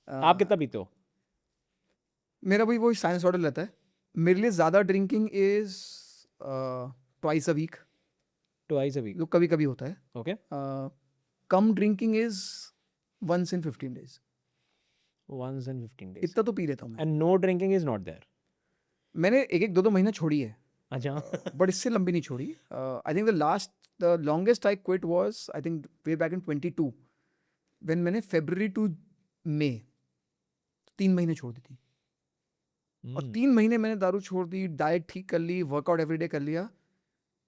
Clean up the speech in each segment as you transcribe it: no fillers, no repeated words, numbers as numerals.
आप कितना पीते हो? मेरा भाई वही साइंस ऑर्डर रहता है. मेरे लिए ज़्यादा drinking is twice a week, twice a week. जो कभी कभी होता है. ओके. कम drinking is once in 15 days. Once in 15 days. इतना तो पी लेता हूँ मैं. And no drinking is not there. मैंने एक 2 महीना छोड़ी है, अच्छा. बट इससे लंबी नहीं छोड़ी. I think the longest I quit was I think way back in 22, when मैंने February to May 3 महीने छोड़ दी थी. और 3 महीने मैंने दारू छोड़ दी, डाइट ठीक कर ली, वर्कआउट एवरीडे कर लिया.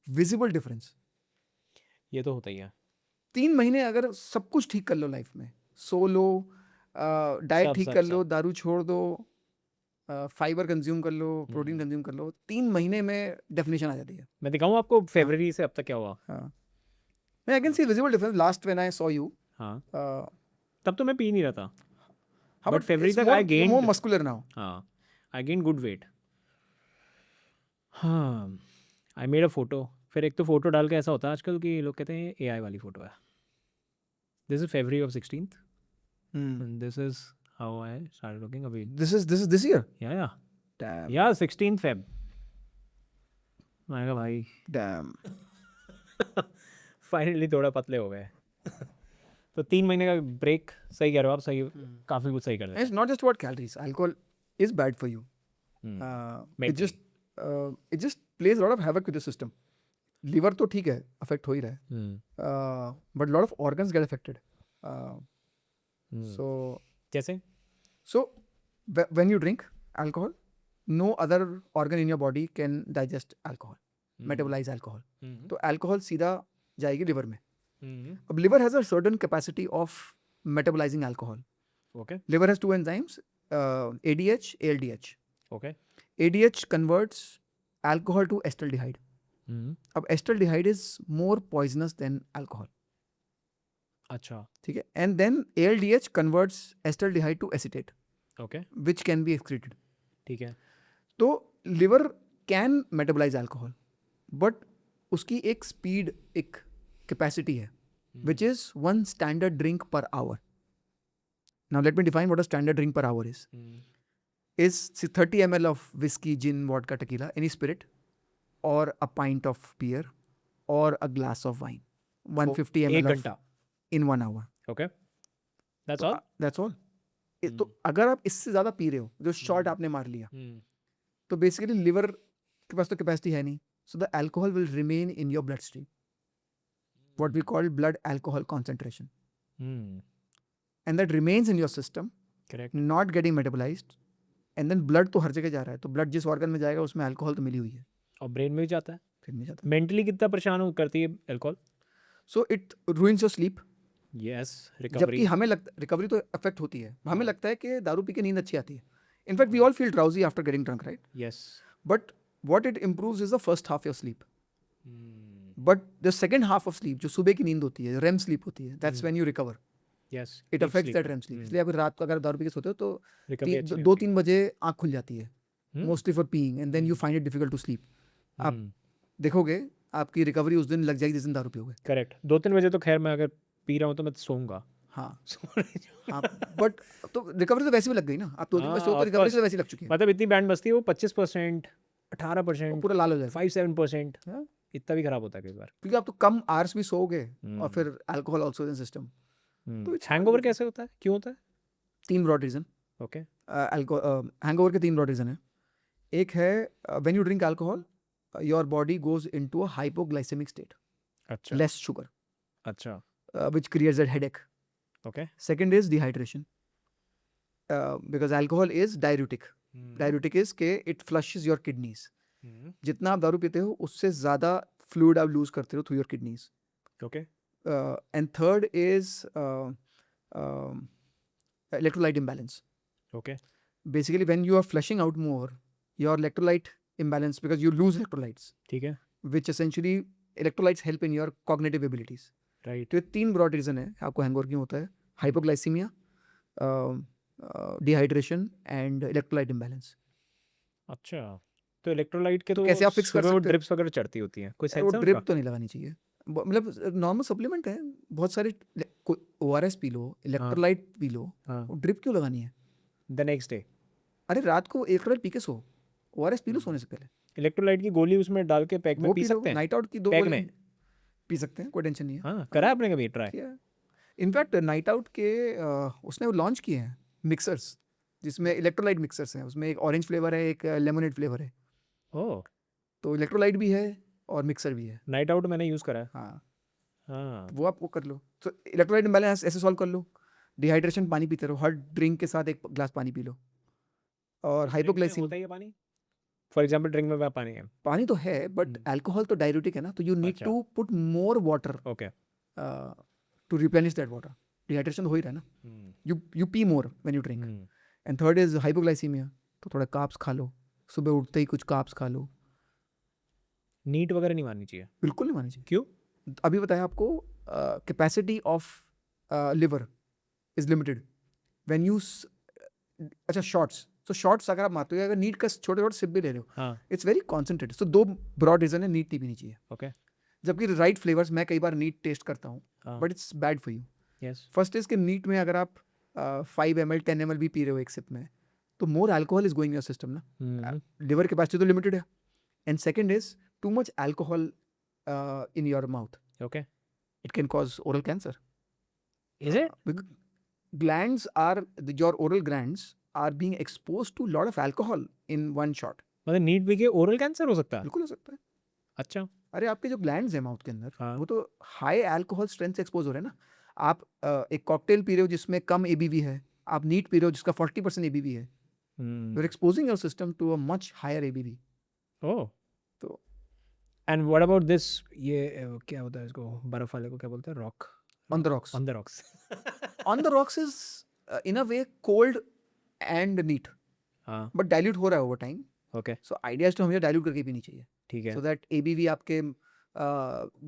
Visible difference. ये तो होता ही है. 3 महीने अगर सब कुछ ठीक कर लो लाइफ में, सो लो, डाइट सब ठीक सब कर लो, सब. दारू छोड़ दो, फाइबर कंज्यूम कर लो, प्रोटीन कंज्यूम कर लो, 3 महीने में डेफिनेशन आ जाती है. मैं दिखाऊं आपको फरवरी से अब तक क्या हुआ? हाँ, I can see visible difference. Last when I saw you, हाँ. तब तो मैं पी नहीं रहा था. how But about February it's तक more I gained. more muscular now. हाँ. I gained good weight. हाँ. I made a photo. फिर एक तो फोटो डाल के ऐसा होता है आजकल कि लोग कहते हैं AI वाली फोटो है. This is February of 16th. And this is how I started looking. अभी. This is this year. Yeah. Damn. Yeah, 16th Feb. मैं कहा भाई Damn. फाइनली थोड़ा पतले हो गए. तो 3 महीने का ब्रेक. सही कह रहे हो आप. सही. काफ़ी कुछ सही कर And देते it's not just about calories. Alcohol is bad for you. हैं. It just plays a lot of havoc with the system. Liver तो ठीक है, affect हो ही रहा है. But a lot of organs get affected. So जैसे. when you drink alcohol, no other organ in your body can digest alcohol, metabolize alcohol. तो alcohol सीधा जाएगी liver में. अब liver has a certain capacity of metabolizing alcohol. Okay. Liver has two enzymes, ADH, ALDH. Okay. ADH converts alcohol to acetaldehyde. अब acetaldehyde is more poisonous than alcohol. अच्छा. ठीक है. And then ALDH converts acetaldehyde to acetate, Okay. which can be excreted. ठीक है. तो liver can metabolize alcohol, but उसकी एक speed, एक capacity है, which is 1 standard drink per hour. Now let me define what a standard drink per hour is. Is 30 ml of whiskey, gin, vodka, tequila, any spirit, or a pint of beer, or a glass of wine. 150 एक ml घंटा. in 1 hour. Okay. That's all. That's all. तो अगर आप इससे ज़्यादा P रहे हो, जो शॉट आपने मार लिया, तो बेसिकली लिवर के पास तो कैपेसिटी है नहीं. So the alcohol will remain in your bloodstream. What we call blood alcohol concentration. And that remains in your system, Correct. not getting metabolized. And then blood तो हर जगह जा रहा है, तो blood जिस organ में जाएगा उसमें alcohol तो मिली हुई है, और ब्रेन में भी जाता है. फिर नहीं जाता. मेंटली कितना परेशान करती है alcohol? So it ruins your sleep. Yes. जबकि रिकवरी. हमें लगता रिकवरी तो अफेक्ट होती है. हमें लगता है कि दारू पी के नींद अच्छी आती है. In fact we all feel drowsy after getting drunk, right? Yes. But what it improves is the first half of your sleep. But the second half of sleep, जो सुबह की नींद होती है, REM sleep होती है, that's when you recover. Yes. It affects that REM sleep. इसलिए अगर रात को अगर दारू पी के सोते हो तो रिकवरी अच्छी 2-3 बजे आँख खुल जाती है, mostly for peeing, and then you find it difficult to sleep. आप देखोगे आपकी रिकवरी उस दिन लग जाएगी जिस दिन दारू पियोगे. करेक्ट. 2-3 बजे तो खैर मैं अगर पी रहा हूँ तो मैं सोऊंगा. हाँ. बट तो रिकवरी तो वैसे भी लग गई ना. आप 2 दिन में सो तो रिकवरी से वैसे लग चुकी है. मतलब इतनी बैंड बजती है वो 25%, 18%, पूरा लाल हो जाएगा. 5-7%. हाँ? इतना भी खराब होता है कई बार. क्योंकि आप तो कम आवर्स भी सोओगे और फिर अल्कोहल ऑल्सो इन सिस्टम. तो हैंगओवर कैसे होता है? क्यों होता है? 3 ब्रॉड रीजन. ओके. हैंगओवर के 3 ब्रॉड रीजन है. एक है when you drink alcohol your body goes into a hypoglycaemic state. अच्छा. Less sugar. अच्छा. Which creates that headache. Okay. Second is dehydration. Because alcohol is diuretic. Diuretic is के it flushes your kidneys. जितना आप दारू पीते हो उससे ज़्यादा फ्लूइड आप लूज करते हो through your kidneys. Okay. And third is electrolyte imbalance. Okay. Basically when you are flushing out more, your electrolyte imbalance, because you lose electrolytes, ठीक है. which essentially electrolytes help in your cognitive abilities. Right. तो ये 3 broad reason है आपको hangover क्यों होता है. Hypoglycaemia, dehydration and electrolyte imbalance. अच्छा. तो इलेक्ट्रोलाइट के तो कैसे आप fix कर सुबह वो सकते हो? ड्रिप्स वगैरह चढ़ती होती हैं. कोई वो सेंस है ड्रिप उनका? तो नहीं लगानी चाहिए. मतलब नॉर्मल सप्लीमेंट है बहुत सारे। ORS P low, electrolyte P low, हाँ ड्रिप क्यों लगानी है? द नेक्स्ट डे अरे रात को इलेक्ट्रोलाइट पी के सो, ORS पी लो सोने से पहले, इलेक्ट्रोलाइट की गोली उसमें डाल के पैक में वो पी पी लो। सकते हैं। नाइट आउट की 2 पैक गोली में पी सकते हैं, कोई टेंशन नहीं है। हाँ करा है आपने कभी ट्राई? किया इनफैक्ट नाइट आउट के उसने लॉन्च किए हैं मिक्सर्स, जिसमें इलेक्ट्रोलाइट मिक्सर्स हैं। उसमें एक ऑरेंज फ्लेवर है, एक लेमनेड फ्लेवर है। ओह तो इलेक्ट्रोलाइट भी है और मिक्सर भी है। नाइट आउट मैंने यूज़ करा है। हाँ, हाँ वो आप वो कर लो। तो इलेक्ट्रोलाइट इम्बैलेंस ऐसे सॉल्व कर लो। डिहाइड्रेशन, पानी पीते रहो, हर ड्रिंक के साथ 1 ग्लास पानी पी लो। और हाइपोग्लाइसीमिया, होता ही है पानी, फॉर एग्जाम्पल ड्रिंक में पानी है। पानी तो है बट अल्कोहल तो डाययूरेटिक है ना, तो यू नीड अच्छा। To put more water okay to replenish that water. Dehydration हो ही रहा है ना, you pee more when you drink. And third is hypoglycemia, तो थोड़ा कार्ब्स खा लो, सुबह उठते ही कुछ कार्ब्स खा लो। नीट वगैरह नहीं मारनी चाहिए? बिल्कुल नहीं मानी चाहिए। क्यों? अभी बताया आपको, capacity of liver is limited when you, अच्छा शॉट्स, तो शॉट्स अगर आप मारते हो, अगर नीट का छोटे छोटे सिप भी ले रहे हो, हाँ it's very concentrated. So 2 broad reason है नीट नहीं पीनी चाहिए। ओके जबकि राइट फ्लेवर्स, मैं कई बार नीट टेस्ट करता हूँ हाँ but it's bad for you. Yes first is कि नीट में अगर आप 5 ml 10 ml भी पी रहे हो एक सिप में, तो more alcohol is going your system ना, लिवर कैपेसिटी तो लिमिटेड है। And second is too much alcohol in your mouth, okay it can cause oral cancer. Is it? Glands are, your oral glands are being exposed to lot of alcohol in one shot. मतलब NEET P के oral cancer हो सकता है? बिल्कुल हो सकता है। अच्छा अरे आपके जो ग्लैंड्स हैं माउथ के अंदर, हाँ। वो तो हाई अल्कोहल स्ट्रेंथ से एक्सपोज हो रहे हैं ना। आप एक कॉकटेल पी रहे हो जिसमें कम ABV है, आप नीट पी रहे हो जिसका 40% ABV है, you are exposing your system to a much higher ABV। Oh तो एंड व्हाट अबाउट दिस, ये क्या होता है इसको, बर्फ वाले को क्या बोलते हैं? Rock? On the rocks, on the rocks on the rocks is in a way cold and neat, हाँ बट डाइल्यूट हो रहा है over time. Okay so idea तो हमें डाइल्यूट करके पीनी चाहिए, ठीक है सो दैट ABV आपके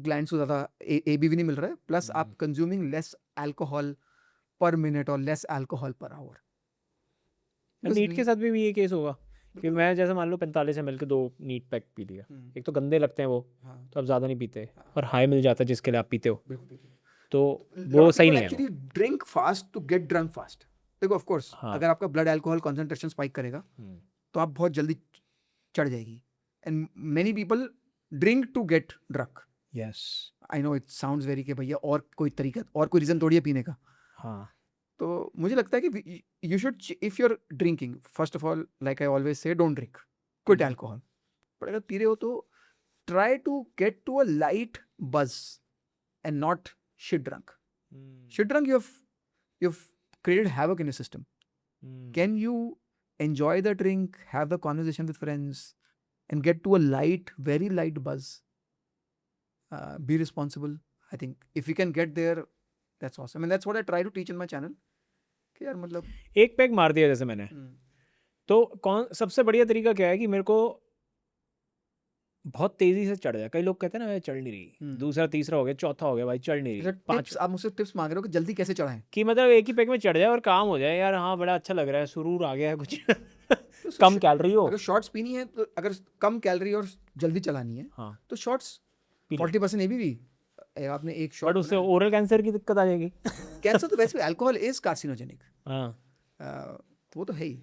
ग्लैंड्स को ज़्यादा ABV नहीं मिल रहा है, प्लस आप consuming less alcohol per minute और less alcohol per hour. Neat के साथ भी ये केस होगा कि मैं जैसे मान लो 45 ml के 2 नीट पैक पी लिया, एक तो गंदे लगते हैं वो, तो आप ज़्यादा नहीं पीते, और हाई मिल जाता है जिसके लिए आप पीते हो, तो वो सही नहीं है actually drink fast to get drunk fast. देखो ऑफ कोर्स हाँ। अगर आपका ब्लड अल्कोहल कंसंट्रेशन स्पाइक करेगा तो आप बहुत जल्दी चढ़ जाएगी। And many people drink to get drunk. Yes I know it sounds very कि भैया और कोई तरीका और कोई रीज़न थोड़ी है पीने का। हाँ तो मुझे लगता है कि you should, if you are drinking, first of all like I always say, don't drink, quit alcohol. But अगर पी रहे हो तो try to get to a light buzz and not shit drunk. Shit drunk, you've created havoc in your system. Can you enjoy the drink, have the conversation with friends, and get to a light, very light buzz? Be responsible. I think if you can get there, that's awesome. And that's what I try to teach in my channel. कि यार मतलब एक pack मार दिया जैसे मैंने, तो कौन सबसे बढ़िया तरीका क्या है कि मेरे को बहुत तेजी से चढ़ जाए? कई लोग कहते हैं ना चढ़ नहीं रही, दूसरा तीसरा हो गया, चौथा हो गया, भाई चढ़ नहीं रही, टिप्स, आप मुझसे टिप्स मांग रहे हो कि जल्दी कैसे चढ़ाएं? कि मतलब एक ही पैक में चढ़ जाए और काम हो जाए, यार हाँ बड़ा अच्छा लग रहा है, सुरूर आ गया है कुछ कम कैलोरी हो। अगर शॉर्ट्स पीनी है तो, अगर कम कैलोरी और जल्दी चलानी है हाँ तो शॉर्ट्स 40% ABV, आपने एक शॉट, बट उससे ओरल कैंसर की दिक्कत आ जाएगी। कैंसर तो वैसे भी, अल्कोहल इज कार्सिनोजेनिक, हाँ तो वो तो है ही।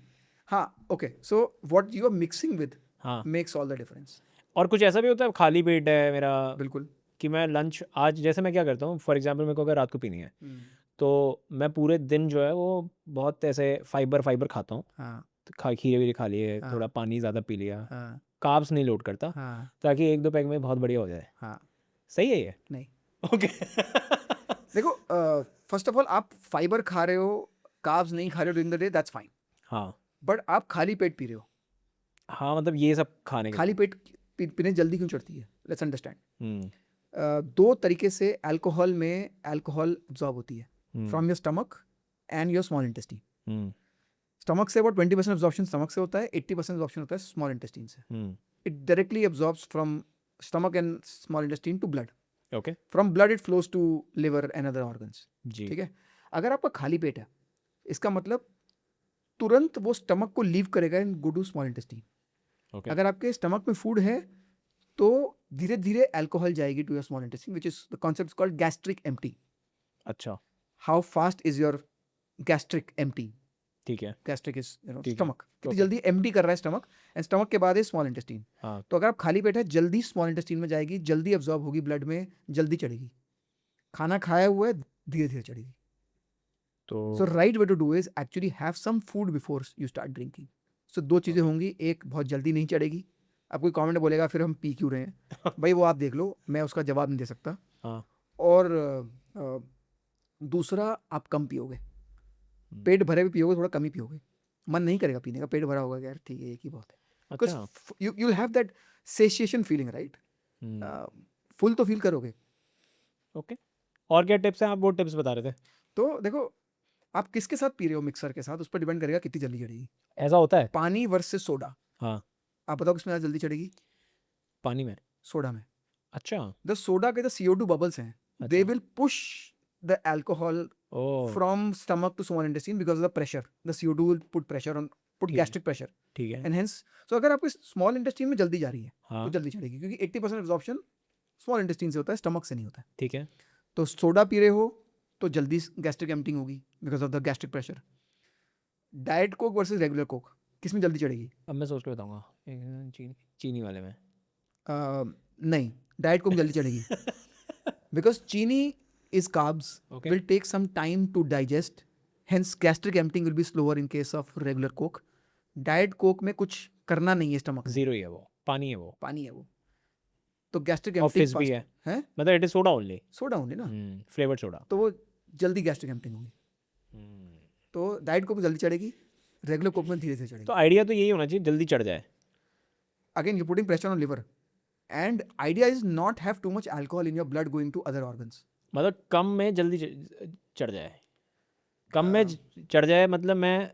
हाँ okay, so what you are mixing with हाँ मेक्स ऑल द डिफरेंस। और कुछ ऐसा भी होता है खाली पेट है मेरा, बिल्कुल। कि मैं लंच आज जैसे मैं क्या करता हूँ, फॉर एग्जांपल मेरे को अगर रात को पीनी है तो मैं पूरे दिन जो है वो बहुत ऐसे फाइबर खाता हूँ, हाँ तो खीरे वीरे खा लिए, थोड़ा पानी ज़्यादा पी लिया, हाँ कार्ब्स नहीं लोड करता, हाँ ताकि 1-2 पैक में बहुत बढ़िया हो जाए। हाँ। सही है ये? नहीं ओके देखो, फर्स्ट ऑफ ऑल आप फाइबर खा रहे हो, कार्ब्स नहीं खा रहे हो during the day, that's fine, हाँ बट आप खाली पेट पी रहे हो। हाँ मतलब ये सब खाने के खाली पेट पीने जल्दी क्यों चढ़ती है? Let's understand. हम्म 2 तरीके से अल्कोहल में अल्कोहल अब्जॉर्ब होती है, from your stomach and your small intestine. Stomach से about 20% एब्जॉर्प्शन स्टमक से होता है, 80% एब्जॉर्प्शन होता है स्मॉल इंटेस्टाइन से। It directly absorbs from stomach and small intestine to blood, okay from blood it flows to liver and other organs. जी ठीक है, अगर आपका खाली पेट है, इसका मतलब तुरंत वो स्टमक को लीव करेगा and go to small intestine. Okay अगर आपके स्टमक में फूड है, तो धीरे धीरे अल्कोहल जाएगी to your small intestine, which is the concept called gastric empty. अच्छा how fast is your gastric empty? ठीक है. गैस्ट्रिक इज ठीक है. स्टमक, कितनी Okay. जल्दी एम्प्टी कर रहा है स्टमक, एंड स्टमक के बाद है स्मॉल इंटेस्टाइन. हाँ. तो अगर आप खाली पेट है, जल्दी स्मॉल इंटेस्टाइन में जाएगी, जल्दी अब्जॉर्ब होगी ब्लड में, जल्दी चढ़ेगी. खाना खाया हुआ है, धीरे धीरे चढ़ेगी. तो so right way to do is actually have some food before you start drinking. So दो चीज़ें होंगी, एक बहुत जल्दी नहीं चढ़ेगी. अब कोई कमेंट बोलेगा फिर हम पी क्यों रहे हैं, भाई वो आप देख लो, मैं उसका जवाब नहीं दे सकता. हाँ. और दूसरा, आप कम पियोगे. पेट भरे भी पियोगे, थोड़ा कम ही पियोगे. मन नहीं करेगा पीने का, पेट भरा होगा यार ठीक है एक ही बहुत है. अच्छा. You will have that satiation feeling, right? Full तो फील करोगे. ओके. और क्या टिप्स हैं? आप वो टिप्स बता रहे थे. तो देखो, आप किसके साथ पी रहे हो, मिक्सर के साथ, उस पर डिपेंड करेगा कितनी जल्दी चढ़ेगी. ऐसा होता है? पानी वर्सेस सोडा. हाँ. आप बताओ किसमें ज़्यादा जल्दी चढ़ेगी? पानी में. सोडा में. अच्छा. द सोडा के जो CO2 बबल्स हैं, they will push the alcohol oh. from stomach to small intestine because of the pressure. The CO2 will put pressure on, put ठीक है. gastric pressure, ठीक है. and hence, so अगर आपको small intestine में जल्दी जा रही है, हाँ. तो जल्दी चढ़ेगी, क्योंकि 80% absorption small intestine से होता है, stomach से नहीं होता है. ठीक है. तो सोडा पी रहे हो तो जल्दी gastric emptying होगी because of the gastric pressure. Diet Coke versus regular Coke, किसमें जल्दी चढ़ेगी? अब मैं सोच के बताऊंगा. चीनी वाले में. नहीं, Diet Coke जल्दी चढ़ेगी because चीनी is carbs, Okay. will take some time to digest, hence gastric emptying will be slower in case of regular Coke. Diet Coke में कुछ करना नहीं है स्टमक, जीरो ही है वो. पानी है वो. पानी है वो, तो gastric और emptying फिज भी है. है, मतलब it is soda only. Soda होंगे ना, फ्लेवर्ड सोडा. तो वो जल्दी gastric emptying होगी. तो Diet Coke जल्दी चढ़ेगी, regular Coke में धीरे धीरे चढ़ेगी. तो आइडिया तो यही होना चाहिए, जल्दी चढ़ जाए. Again, you're putting pressure on liver, and idea is not have too much alcohol in your blood going to other organs. मतलब कम में जल्दी चढ़ जाए. कम में चढ़ जाए मतलब मैं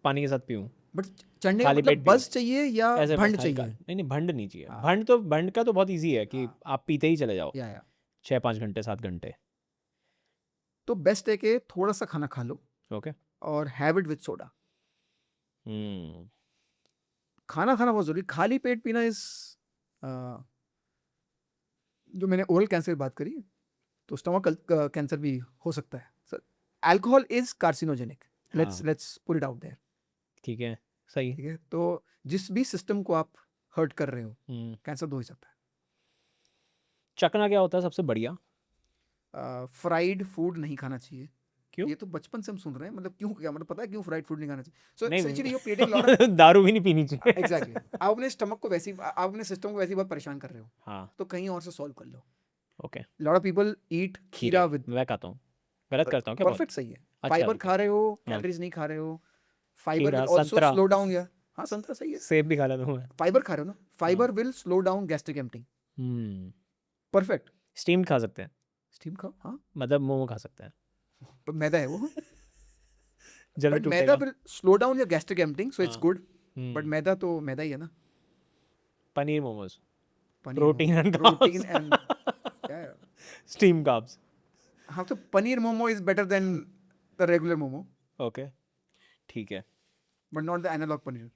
पानी के साथ पीऊँ. बट चढ़ने का खाली मतलब पेट बस चाहिए या ऐसे भंड बस चाहिए? हल्का. नहीं नहीं, भंड नहीं चाहिए. हाँ. भंड का तो बहुत इजी है कि हाँ. आप पीते ही चले जाओ. या 6-5 घंटे 7 घंटे. तो बेस्ट है कि थोड़ा सा खाना खा लो ओके. और हैव इट विद सोडा. खाना खाना बहुत जरूरी. खाली पेट पीना इज, जो मैंने ओरल कैंसर की बात करी, तो स्टमक कैंसर भी हो सकता है. Alcohol is carcinogenic. Let's put it out there. ठीक है. सही. ठीक है, तो जिस भी सिस्टम को आप हर्ट कर रहे हो, कैंसर तो हो ही सकता है. चखना क्या होता है सबसे बढ़िया? फ्राइड फूड नहीं खाना चाहिए. क्यों? ये तो बचपन से हम सुन रहे हैं, मतलब क्यों, क्या मतलब पता है क्यों फ्राइड फूड नहीं खाना चाहिए? सो नहीं, actually you plating lot of, दारू भी नहीं पीनी चाहिए. एग्जैक्टली. आप अपने स्टमक को वैसे आप अपने सिस्टम को वैसे ही बहुत परेशान कर रहे हो, हाँ. तो कहीं और से सॉल्व कर लो. Okay. Lot of people eat khira with, मैं खाता हूँ. गलत करता हूँ क्या? परफेक्ट सही है. अच्छा, फाइबर okay. खा रहे हो, हाँ. कैलोरीज नहीं खा रहे हो. फाइबर खीरा, विल आल्सो संतरा. स्लो डाउन या, हाँ संतरा सही है. सेब भी खा लेता हूँ मैं. फाइबर खा रहे हो ना, fibre will slow down gastric emptying. Perfect. Steam खा सकते हैं. स्टीम खाओ, हाँ. मतलब मोमो खा सकते हैं. पर मैदा है वो. जल्दी बट मैदा टूटेगा. Will slow down your gastric emptying, so it's हाँ. गुड. बट मैदा तो मैदा ही है ना. Paneer momos. Paneer protein and protein and steam carbs. हाँ, तो paneer momo is better than the regular momo, okay. ठीक है. But not the analog paneer.